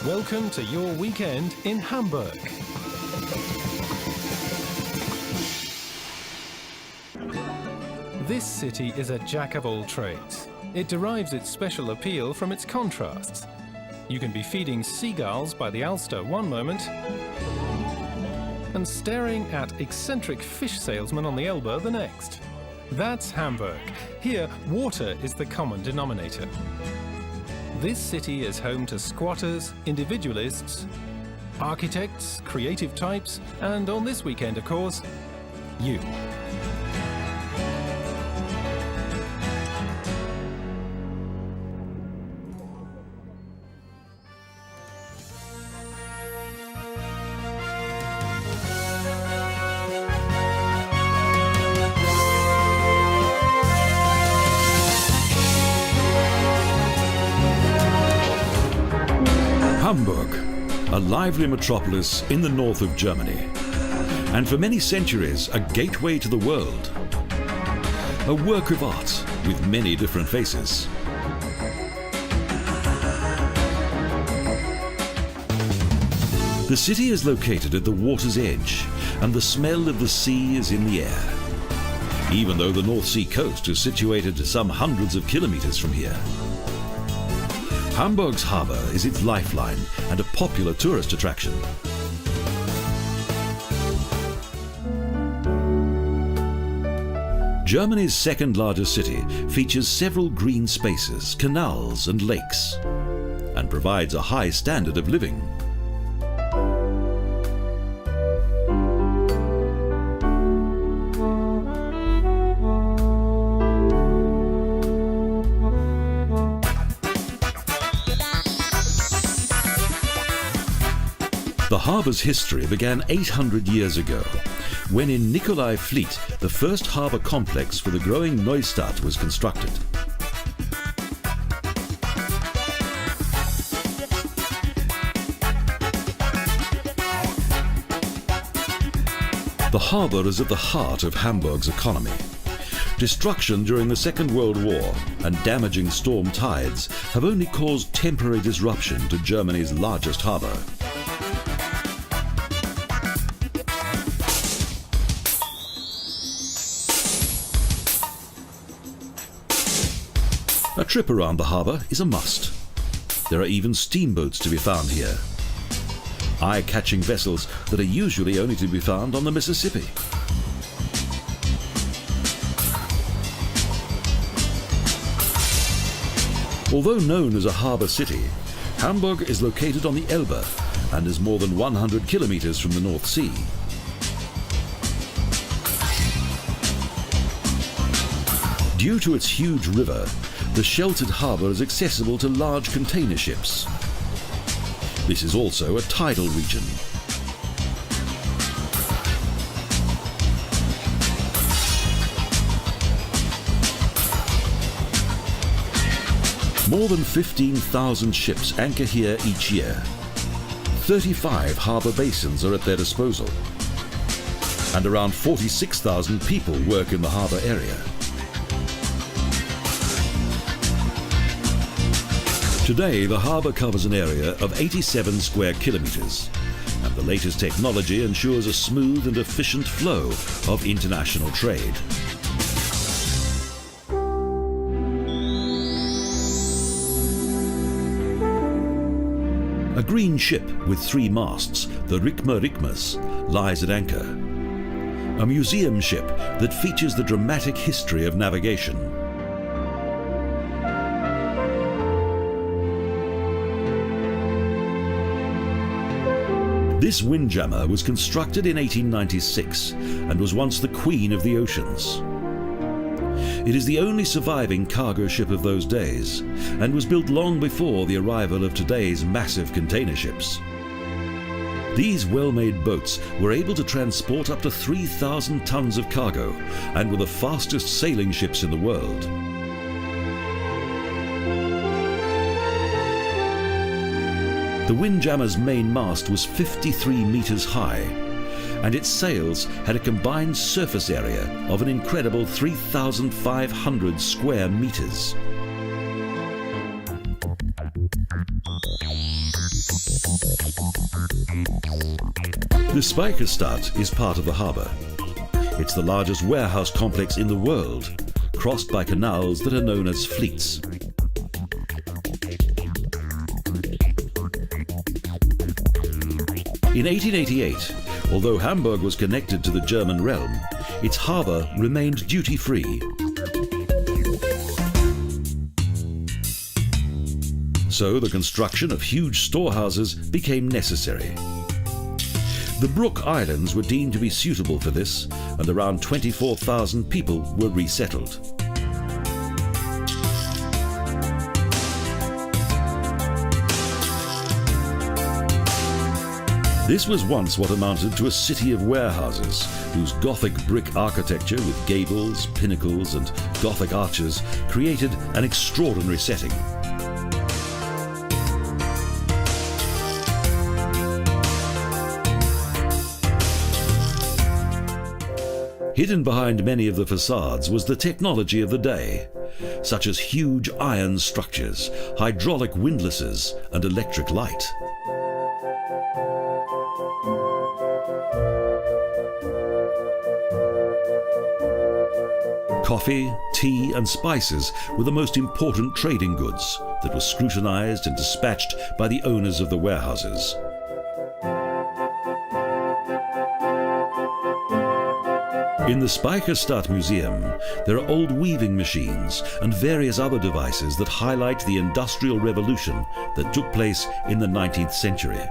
Welcome to your weekend in Hamburg. This city is a jack of all trades. It derives its special appeal from its contrasts. You can be feeding seagulls by the Alster one moment and staring at eccentric fish salesmen on the Elbe the next. That's Hamburg. Here, water is the common denominator. This city is home to squatters, individualists, architects, creative types, and on this weekend, of course, you. Hamburg, a lively metropolis in the north of Germany, and for many centuries a gateway to the world. A work of art with many different faces. The city is located at the water's edge, and the smell of the sea is in the air, even though the North Sea coast is situated some hundreds of kilometers from here. Hamburg's harbour is its lifeline and a popular tourist attraction. Germany's second largest city features several green spaces, canals and lakes, and provides a high standard of living. The harbour's history began 800 years ago, when in Nikolai Fleet the first harbour complex for the growing Neustadt was constructed. The harbour is at the heart of Hamburg's economy. Destruction during the Second World War and damaging storm tides have only caused temporary disruption to Germany's largest harbour. A trip around the harbour is a must. There are even steamboats to be found here. Eye-catching vessels that are usually only to be found on the Mississippi. Although known as a harbour city, Hamburg is located on the Elbe and is more than 100 kilometers from the North Sea. Due to its huge river, the sheltered harbour is accessible to large container ships. This is also a tidal region. More than 15,000 ships anchor here each year. 35 harbour basins are at their disposal, and around 46,000 people work in the harbour area. Today, the harbour covers an area of 87 square kilometres, and the latest technology ensures a smooth and efficient flow of international trade. A green ship with 3 masts, the Rikmas, lies at anchor. A museum ship that features the dramatic history of navigation. This windjammer was constructed in 1896 and was once the queen of the oceans. It is the only surviving cargo ship of those days and was built long before the arrival of today's massive container ships. These well-made boats were able to transport up to 3,000 tons of cargo and were the fastest sailing ships in the world. The windjammer's main mast was 53 meters high, and its sails had a combined surface area of an incredible 3,500 square meters. The Speicherstadt is part of the harbour. It's the largest warehouse complex in the world, crossed by canals that are known as fleets. In 1888, although Hamburg was connected to the German realm, its harbour remained duty-free. So the construction of huge storehouses became necessary. The Brook Islands were deemed to be suitable for this, and around 24,000 people were resettled. This was once what amounted to a city of warehouses, whose Gothic brick architecture with gables, pinnacles and Gothic arches created an extraordinary setting. Hidden behind many of the facades was the technology of the day, such as huge iron structures, hydraulic windlasses and electric light. Coffee, tea and spices were the most important trading goods that were scrutinized and dispatched by the owners of the warehouses. In the Speicherstadt Museum, there are old weaving machines and various other devices that highlight the Industrial Revolution that took place in the 19th century.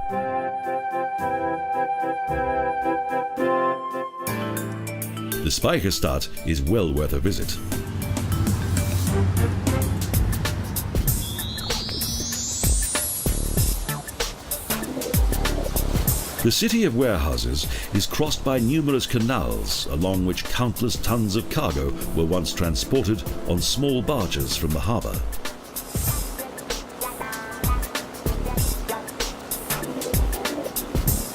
The Speicherstadt is well worth a visit. The city of warehouses is crossed by numerous canals along which countless tons of cargo were once transported on small barges from the harbour.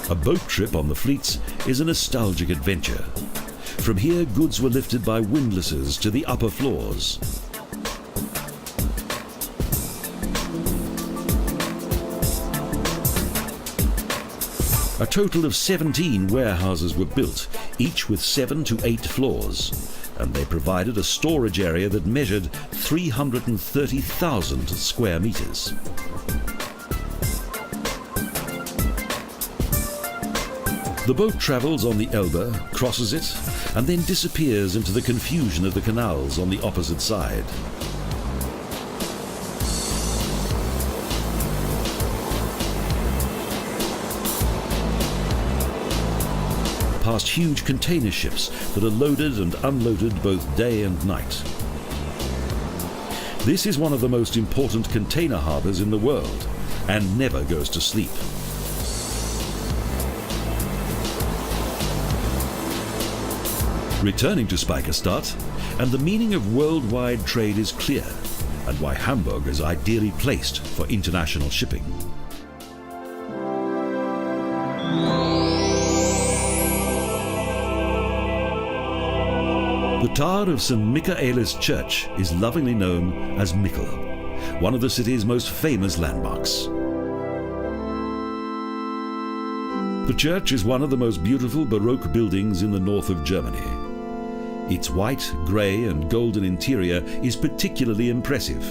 A boat trip on the fleets is a nostalgic adventure. From here, goods were lifted by windlasses to the upper floors. A total of 17 warehouses were built, each with 7 to 8 floors, and they provided a storage area that measured 330,000 square meters. The boat travels on the Elbe, crosses it, and then disappears into the confusion of the canals on the opposite side. Past huge container ships that are loaded and unloaded both day and night. This is one of the most important container harbours in the world and never goes to sleep. Returning to Speicherstadt, and the meaning of worldwide trade is clear, and why Hamburg is ideally placed for international shipping. The tower of St. Michaelis Church is lovingly known as Michel, one of the city's most famous landmarks. The church is one of the most beautiful Baroque buildings in the north of Germany. Its white, grey and golden interior is particularly impressive.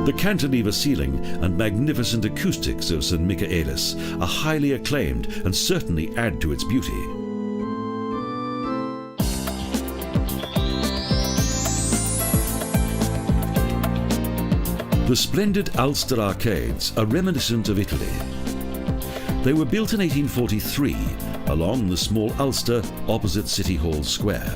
The cantilever ceiling and magnificent acoustics of St. Michaelis are highly acclaimed and certainly add to its beauty. The splendid Ulster arcades are reminiscent of Italy. They were built in 1843 along the small Ulster opposite City Hall Square.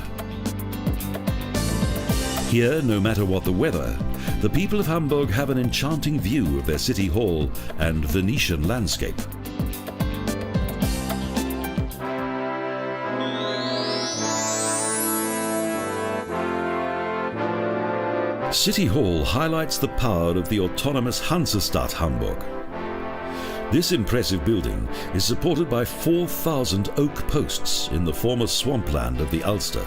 Here, no matter what the weather, the people of Hamburg have an enchanting view of their city hall and Venetian landscape. City Hall highlights the power of the autonomous Hansestadt Hamburg. This impressive building is supported by 4,000 oak posts in the former swampland of the Ulster.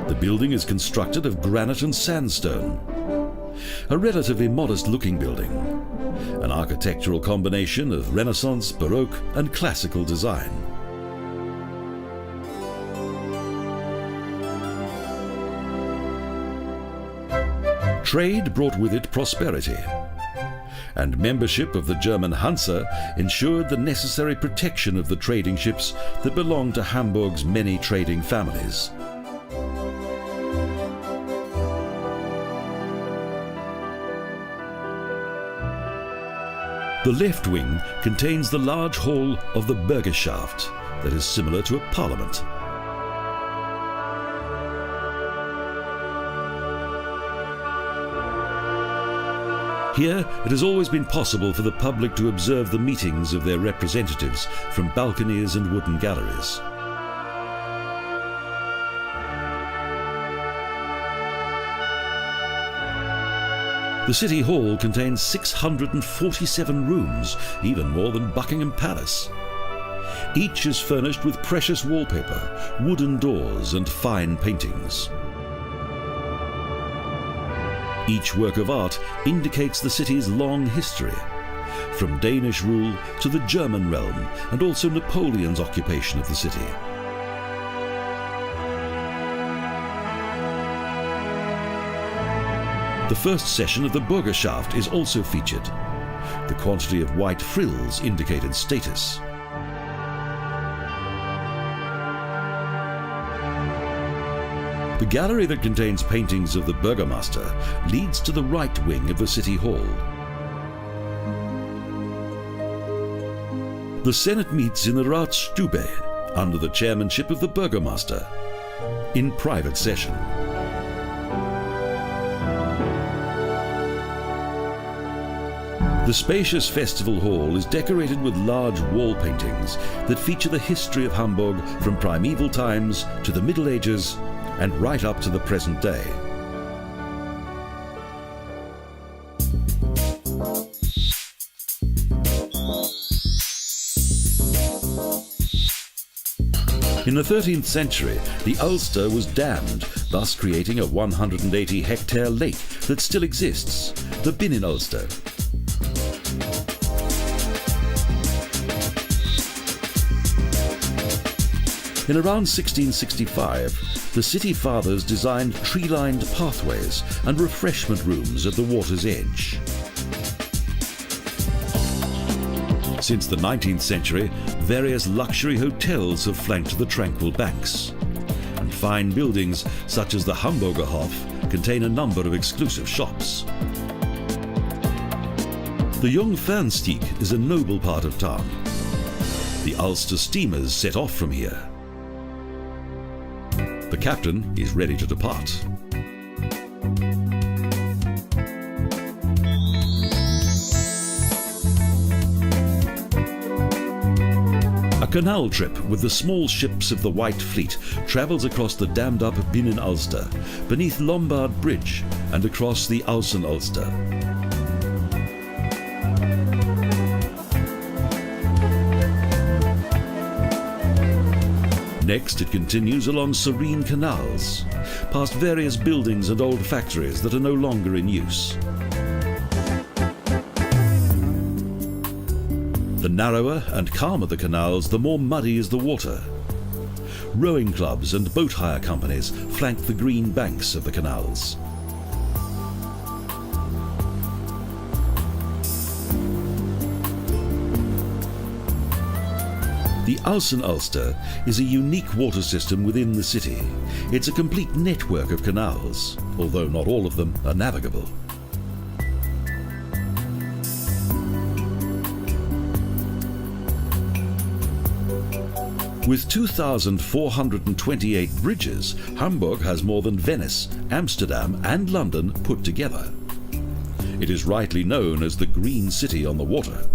The building is constructed of granite and sandstone. A relatively modest-looking building, an architectural combination of Renaissance, Baroque and classical design. Trade brought with it prosperity, and membership of the German Hansa ensured the necessary protection of the trading ships that belonged to Hamburg's many trading families. The left wing contains the large hall of the Bürgerschaft that is similar to a parliament. Here, it has always been possible for the public to observe the meetings of their representatives from balconies and wooden galleries. The City Hall contains 647 rooms, even more than Buckingham Palace. Each is furnished with precious wallpaper, wooden doors and fine paintings. Each work of art indicates the city's long history, from Danish rule to the German realm and also Napoleon's occupation of the city. The first session of the Bürgerschaft is also featured. The quantity of white frills indicated status. The gallery that contains paintings of the Burgomaster leads to the right wing of the City Hall. The Senate meets in the Ratsstube under the chairmanship of the Burgomaster in private session. The spacious festival hall is decorated with large wall paintings that feature the history of Hamburg from primeval times to the Middle Ages and right up to the present day. In the 13th century, the Ulster was dammed, thus creating a 180-hectare lake that still exists, the Binnen Ulster. In around 1665, the city fathers designed tree-lined pathways and refreshment rooms at the water's edge. Since the 19th century, various luxury hotels have flanked the tranquil banks, and fine buildings such as the Hamburger Hof contain a number of exclusive shops. The Jungfernstieg is a noble part of town. The Ulster steamers set off from here. The captain is ready to depart. A canal trip with the small ships of the White Fleet travels across the dammed-up Binnen Ulster, beneath Lombard Bridge and across the Außen Ulster. Next, it continues along serene canals, past various buildings and old factories that are no longer in use. The narrower and calmer the canals, the more muddy is the water. Rowing clubs and boat hire companies flank the green banks of the canals. The Außen Ulster is a unique water system within the city. It's a complete network of canals, although not all of them are navigable. With 2,428 bridges, Hamburg has more than Venice, Amsterdam and London put together. It is rightly known as the Green City on the water.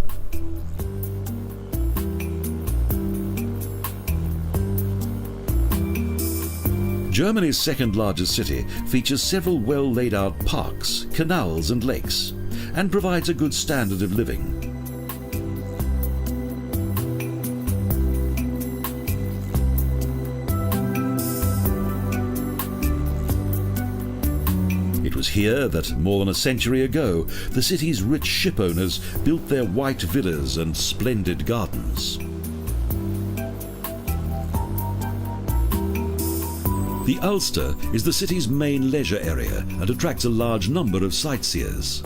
Germany's second largest city features several well laid out parks, canals and lakes, and provides a good standard of living. It was here that, more than a century ago, the city's rich ship owners built their white villas and splendid gardens. The Ulster is the city's main leisure area and attracts a large number of sightseers.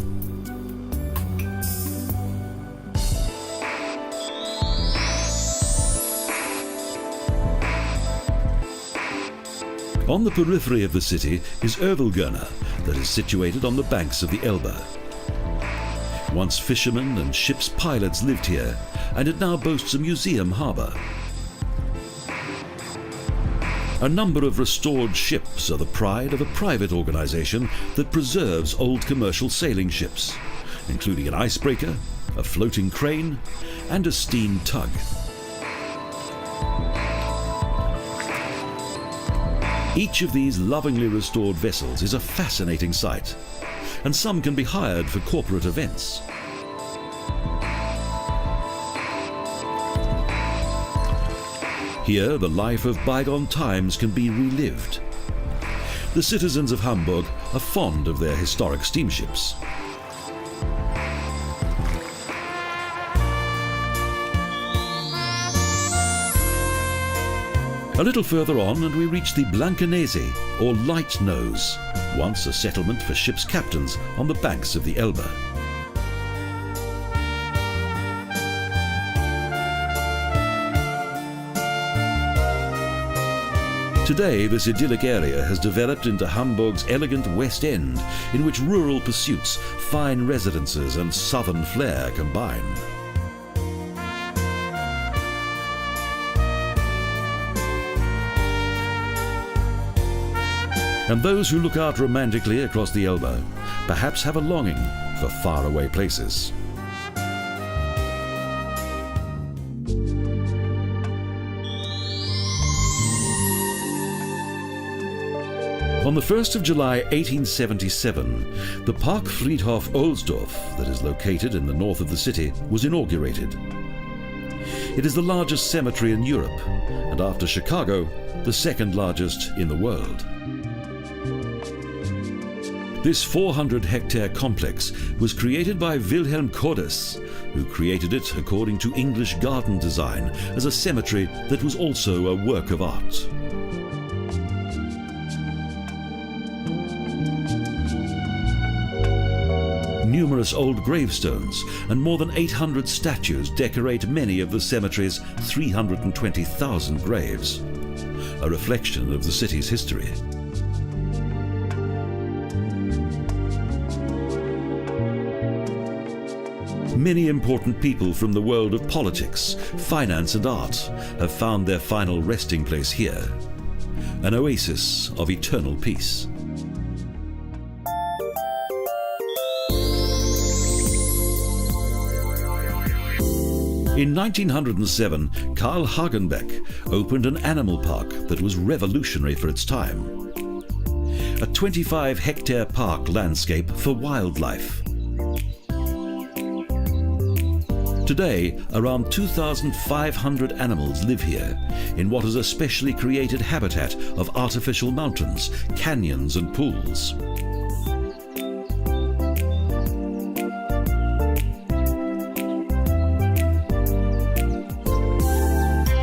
On the periphery of the city is Övelgöna, that is situated on the banks of the Elbe. Once fishermen and ship's pilots lived here, and it now boasts a museum harbour. A number of restored ships are the pride of a private organisation that preserves old commercial sailing ships, including an icebreaker, a floating crane, and a steam tug. Each of these lovingly restored vessels is a fascinating sight, and some can be hired for corporate events. Here, the life of bygone times can be relived. The citizens of Hamburg are fond of their historic steamships. A little further on and we reach the Blankenese, or Light Nose, once a settlement for ship's captains on the banks of the Elbe. Today, this idyllic area has developed into Hamburg's elegant West End, in which rural pursuits, fine residences and southern flair combine. And those who look out romantically across the Elbe perhaps have a longing for faraway places. On the 1st of July 1877, the Park Friedhof Ohlsdorf, that is located in the north of the city, was inaugurated. It is the largest cemetery in Europe, and after Chicago, the second largest in the world. This 400-hectare complex was created by Wilhelm Cordes, who created it according to English garden design as a cemetery that was also a work of art. Numerous old gravestones and more than 800 statues decorate many of the cemetery's 320,000 graves, a reflection of the city's history. Many important people from the world of politics, finance and art have found their final resting place here, an oasis of eternal peace. In 1907, Karl Hagenbeck opened an animal park that was revolutionary for its time. A 25-hectare park landscape for wildlife. Today, around 2,500 animals live here in what is a specially created habitat of artificial mountains, canyons and pools.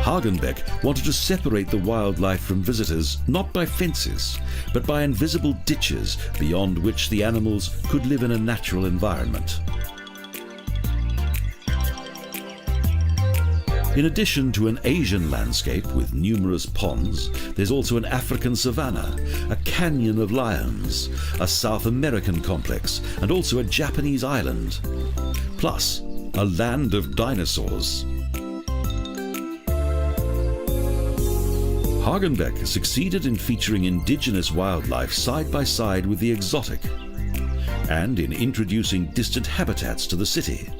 Hagenbeck wanted to separate the wildlife from visitors not by fences, but by invisible ditches beyond which the animals could live in a natural environment. In addition to an Asian landscape with numerous ponds, there's also an African savanna, a canyon of lions, a South American complex, and also a Japanese island. Plus, a land of dinosaurs. Hagenbeck succeeded in featuring indigenous wildlife side by side with the exotic, and in introducing distant habitats to the city.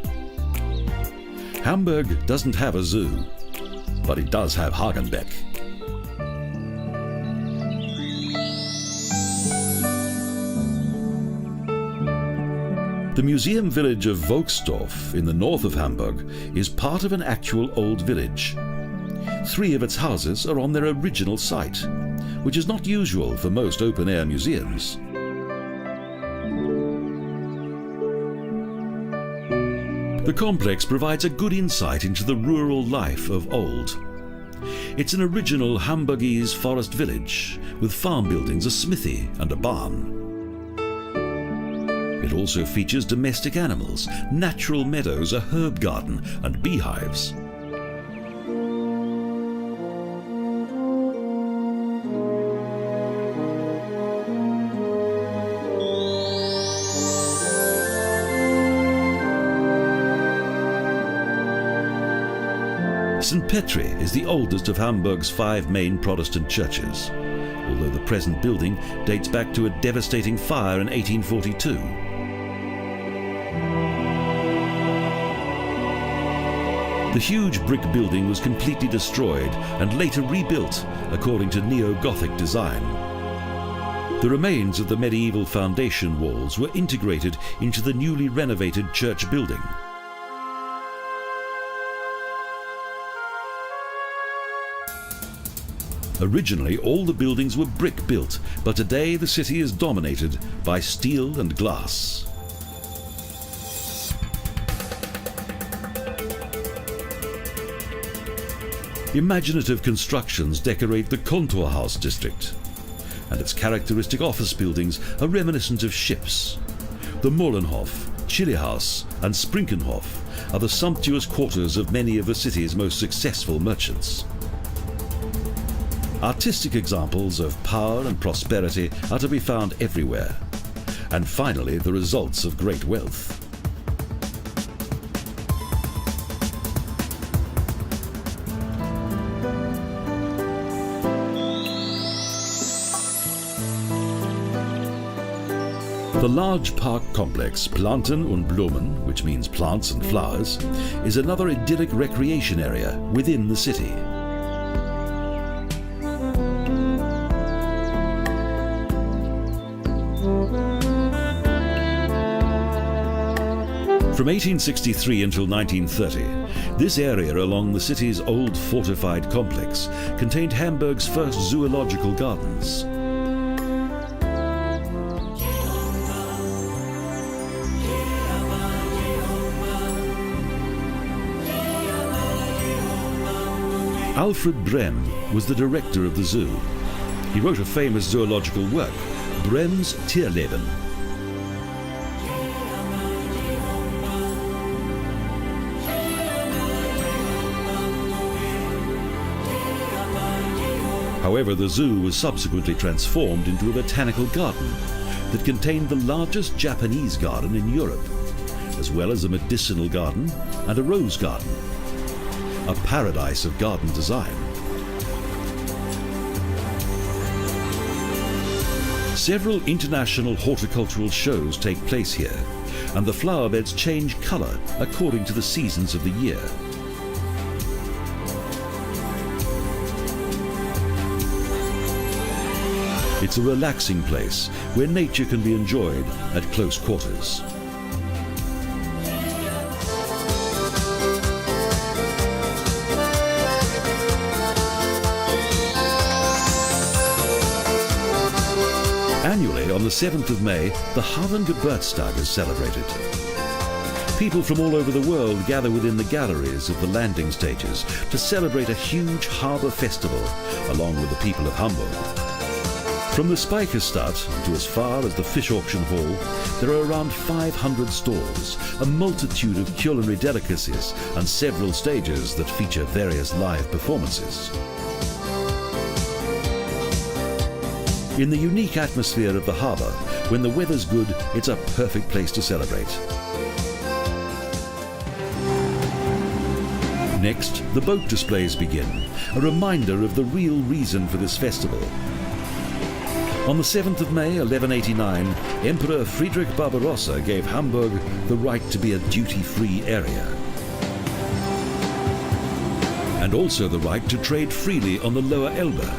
Hamburg doesn't have a zoo, but it does have Hagenbeck. The museum village of Volksdorf in the north of Hamburg is part of an actual old village. 3 of its houses are on their original site, which is not usual for most open-air museums. The complex provides a good insight into the rural life of old. It's an original Hamburgese forest village with farm buildings, a smithy and a barn. It also features domestic animals, natural meadows, a herb garden and beehives. St. Petri is the oldest of Hamburg's 5 main Protestant churches, although the present building dates back to a devastating fire in 1842. The huge brick building was completely destroyed and later rebuilt according to neo-Gothic design. The remains of the medieval foundation walls were integrated into the newly renovated church building. Originally, all the buildings were brick built, but today the city is dominated by steel and glass. Imaginative constructions decorate the Kontorhaus district, and its characteristic office buildings are reminiscent of ships. The Molenhof, Chilihaus and Sprinkenhof are the sumptuous quarters of many of the city's most successful merchants. Artistic examples of power and prosperity are to be found everywhere, and finally the results of great wealth. The large park complex Planten und Blumen, which means plants and flowers, is another idyllic recreation area within the city. From 1863 until 1930, this area along the city's old fortified complex contained Hamburg's first zoological gardens. Alfred Brehm was the director of the zoo. He wrote a famous zoological work, Brehm's Tierleben. However, the zoo was subsequently transformed into a botanical garden that contained the largest Japanese garden in Europe, as well as a medicinal garden and a rose garden. A paradise of garden design. Several international horticultural shows take place here, and the flower beds change colour according to the seasons of the year. It's a relaxing place where nature can be enjoyed at close quarters. Annually, on the 7th of May, the Hafengeburtstag is celebrated. People from all over the world gather within the galleries of the landing stages to celebrate a huge harbour festival along with the people of Hamburg. From the Speicherstadt to as far as the fish auction hall, there are around 500 stalls, a multitude of culinary delicacies and several stages that feature various live performances. In the unique atmosphere of the harbour, when the weather's good, it's a perfect place to celebrate. Next, the boat displays begin, a reminder of the real reason for this festival. On the 7th of May, 1189, Emperor Friedrich Barbarossa gave Hamburg the right to be a duty-free area, and also the right to trade freely on the lower Elbe.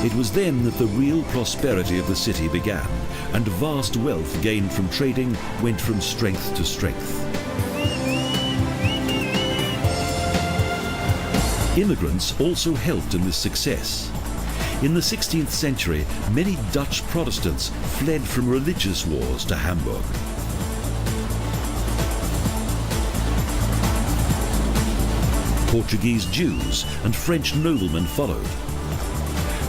It was then that the real prosperity of the city began, and vast wealth gained from trading went from strength to strength. Immigrants also helped in this success. In the 16th century, many Dutch Protestants fled from religious wars to Hamburg. Portuguese Jews and French noblemen followed.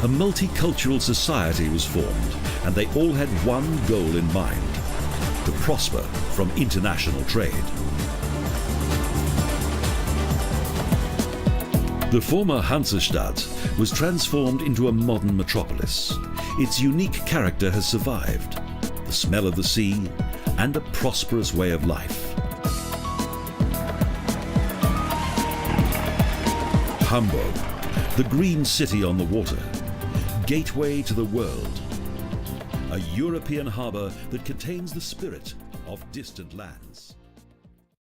A multicultural society was formed, and they all had one goal in mind: to prosper from international trade. The former Hansestadt was transformed into a modern metropolis. Its unique character has survived: the smell of the sea and a prosperous way of life. Hamburg, the green city on the water, gateway to the world. A European harbour that contains the spirit of distant lands.